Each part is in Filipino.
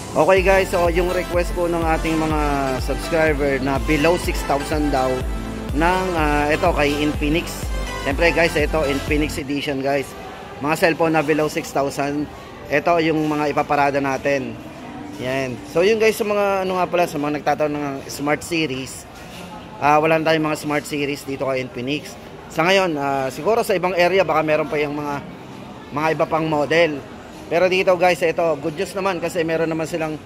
Okay guys, so yung request po ng ating mga subscriber na below 6,000 daw ng ito kay Infinix. Siyempre guys, ito Infinix edition guys. Mga cellphone na below 6,000. Ito yung mga ipaparada natin. Yan. So yun guys, sa mga ano nga pala, sa mga nagtatanong ng Smart Series, wala na tayong mga Smart Series dito kay Infinix. Sa ngayon, siguro sa ibang area baka meron pa yung mga iba pang model. Pero dito guys, ito good news naman kasi meron naman silang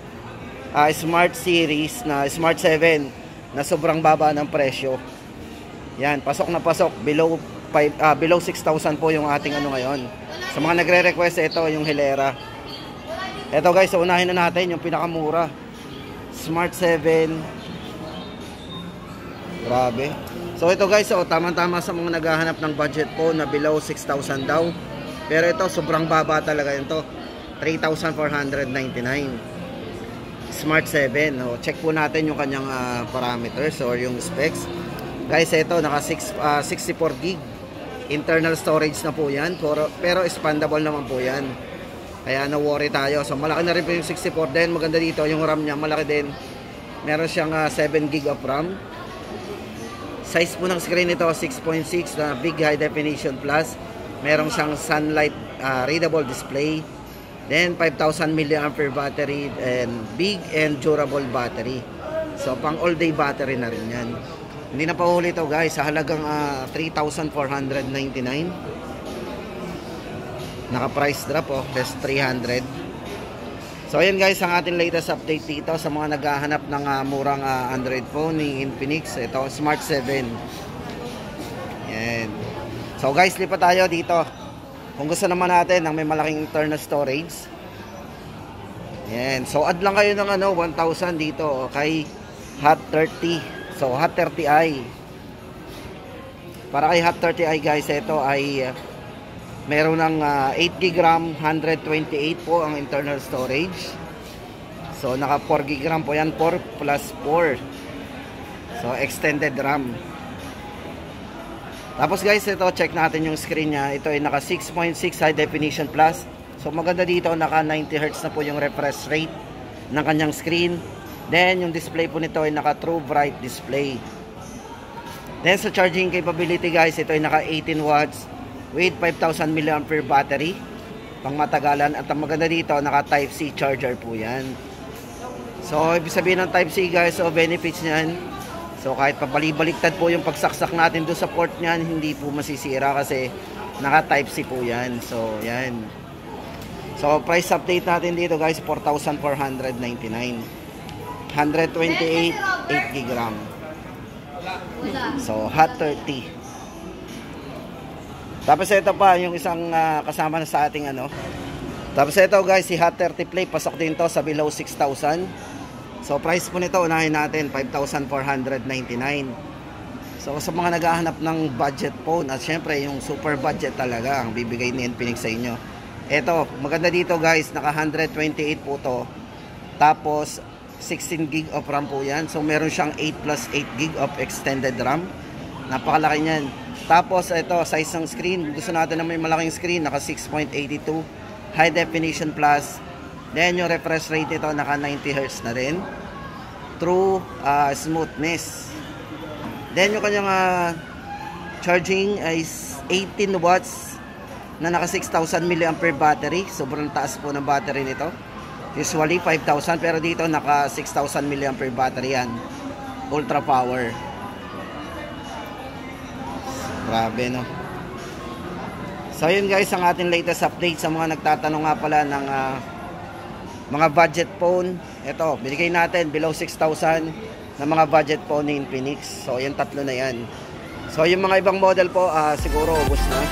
Smart Series na Smart 7 na sobrang baba ng presyo. Yan, pasok na pasok, below 6,000 po yung ating ano ngayon. Sa mga nagre-request, ito yung Hilera. Ito guys, so unahin na natin yung pinakamura. Smart 7. Grabe. So ito guys, so tama-tama sa mga naghahanap ng budget po na below 6,000 daw. Pero ito sobrang baba talaga ito. 3,499. Smart 7. O, check po natin yung kanyang parameters or yung specs. Guys, ito naka 64 gig internal storage na po yan. Pero expandable naman po yan. Kaya no worry tayo. So malaki na rin po yung 64. Then maganda dito yung RAM niya. Malaki din. Meron siyang 7 gig of RAM. Size po ng screen nito 6.6 na big high definition plus. Meron siyang sunlight readable display. Then 5,000 mAh battery and big and durable battery. So pang all day battery na rin yan. Hindi na pa huli ito guys, sa halagang 3,499. Naka price drop less 300. So ayan guys, ang ating latest update dito sa mga naghahanap ng murang Android phone ni Infinix. Ito Smart 7. Yan. So guys, lipat tayo dito. Kung gusto naman natin ng may malaking internal storage. Yan. So add lang kayo ng 1,000 dito kay Hot 30. So Hot 30i. Para kay Hot 30i guys, ito ay meron ng 8 GB RAM, 128 po ang internal storage. So naka 4 GB RAM po yan, 4 plus 4. So extended RAM. Tapos guys, ito check natin yung screen niya. Ito ay naka 6.6 high definition plus. So maganda dito, naka 90 Hz na po yung refresh rate ng kanyang screen. Then yung display po nito ay naka true bright display. Then sa charging capability guys, ito ay naka 18 watts with 5,000 mAh battery. Pang matagalan. At ang maganda dito, naka type C charger po yan. So ibig sabihin ng type C guys, so benefits niyan. So kahit papalibaliktad po yung pagsaksak natin doon sa port niyan, hindi po masisira kasi naka type C po yan. So yan. So price update natin dito guys, 4,499. 128 8 GB RAM. So Hot 30. Tapos ito pa yung isang kasama na sa ating Tapos ito guys, si Hot 30 Play, pasok din to sa below 6,000. So price po nito, unahin natin 5,499. So sa mga naghahanap ng budget phone at syempre yung super budget talaga ang bibigay ni Infinix sa inyo. Ito, maganda dito guys, naka 128 po to. Tapos 16 gig of RAM po yan. So meron siyang 8 plus 8 gig of extended RAM. Napakalaki niyan. Tapos ito, size ng screen. Gusto natin na may malaking screen, naka 6.82 high definition plus. Then yung refresh rate nito naka 90 Hz na rin. True smoothness. Then yung kanyang charging is 18 watts na naka 6,000 mAh battery. Sobrang taas po ng battery nito. Usually 5,000 pero dito naka 6,000 mAh battery yan. Ultra power. Grabe no. So yun guys, ang ating latest update sa mga nagtatanong nga pala ng mga budget phone. Ito, binigay natin below 6,000 na mga budget phone ni Infinix. So, yung tatlo na yan. So, yung mga ibang model po, siguro ubos na.